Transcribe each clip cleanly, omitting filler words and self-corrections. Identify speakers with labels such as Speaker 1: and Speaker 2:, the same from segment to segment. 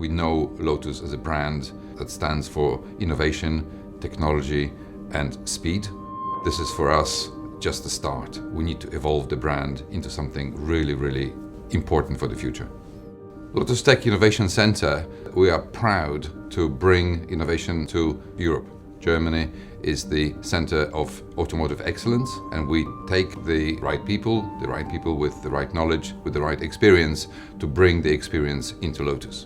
Speaker 1: We know Lotus as a brand that stands for innovation, technology and speed. This is for us just the start. We need to evolve the brand into something really, really important for the future. Lotus Tech Innovation Center, we are proud to bring innovation to Europe. Germany is the center of automotive excellence, and we take the right people with the right knowledge, with the right experience, to bring the experience into Lotus.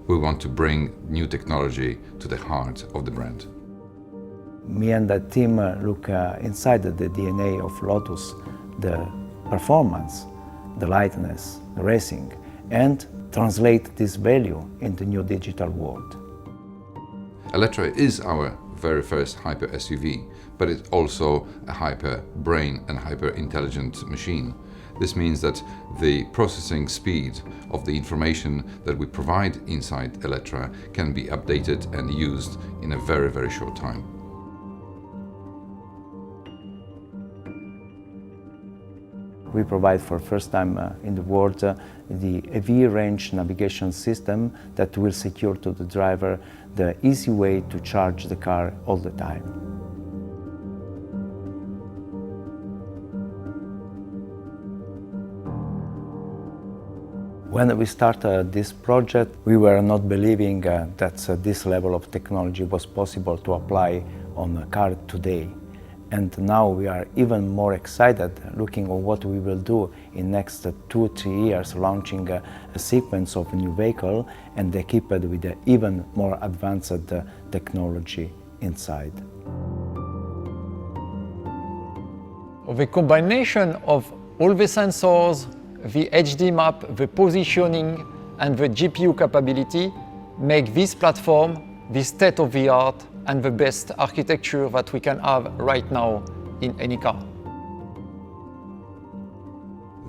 Speaker 1: We want to bring new technology to the heart of the brand.
Speaker 2: Me and the team look inside the DNA of Lotus, the performance, the lightness, the racing, and translate this value in the new digital world.
Speaker 1: Eletre is our very first hyper SUV, but it's also a hyper brain and hyper intelligent machine. This means that the processing speed of the information that we provide inside Eletre can be updated and used in a very, very short time.
Speaker 2: We provide for the first time in the world the AV range navigation system that will secure to the driver the easy way to charge the car all the time. When we started this project, we were not believing that this level of technology was possible to apply on a car today. And now we are even more excited looking at what we will do in next 2 or 3 years, launching a sequence of new vehicle and equipped with even more advanced technology inside.
Speaker 3: The combination of all the sensors, the HD map, the positioning and the GPU capability make this platform the state-of-the-art and the best architecture that we can have right now in any car.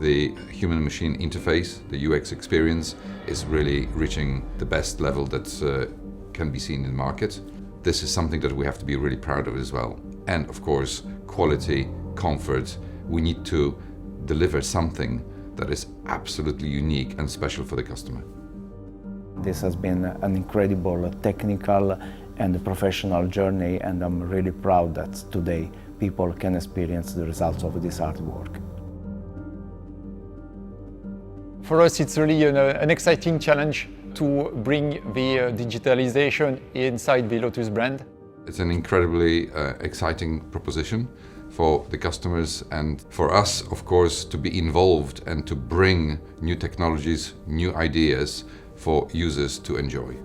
Speaker 1: The human-machine interface, the UX experience, is really reaching the best level that can be seen in the market. This is something that we have to be really proud of as well. And of course, quality, comfort. We need to deliver something that is absolutely unique and special for the customer.
Speaker 2: This has been an incredible technical and professional journey, and I'm really proud that today people can experience the results of this hard work.
Speaker 3: For us, it's really an exciting challenge to bring the digitalization inside the Lotus brand.
Speaker 1: It's an incredibly exciting proposition for the customers and for us, of course, to be involved and to bring new technologies, new ideas for users to enjoy.